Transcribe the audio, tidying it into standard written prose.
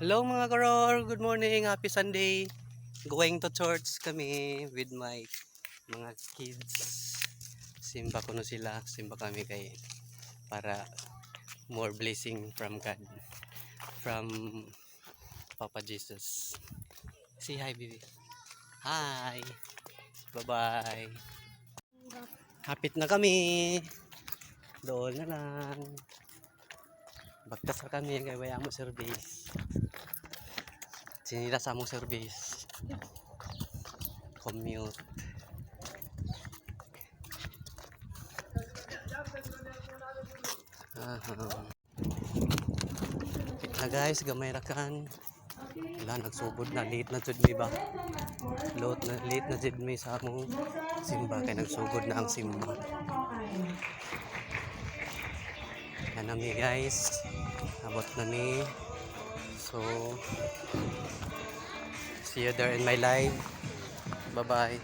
Hello mga karor, good morning, happy Sunday. Going to church kami with my mga kids. Simba ko na sila, simba kami kay para more blessing from God, from Papa Jesus. Say hi baby. Hi. Bye-bye. Hapit na kami. Doon na lang. Bagtas na kami kay waya mo service. Sinila sa among service. Commute. Na guys, gamay ra kan. Wala nagsugod na late na jud mi ba. Late na jud mi sa among simba kay nagsugod na ang simba. Yan na mi guys. Abot na mi. So see you there in my live. Bye-bye.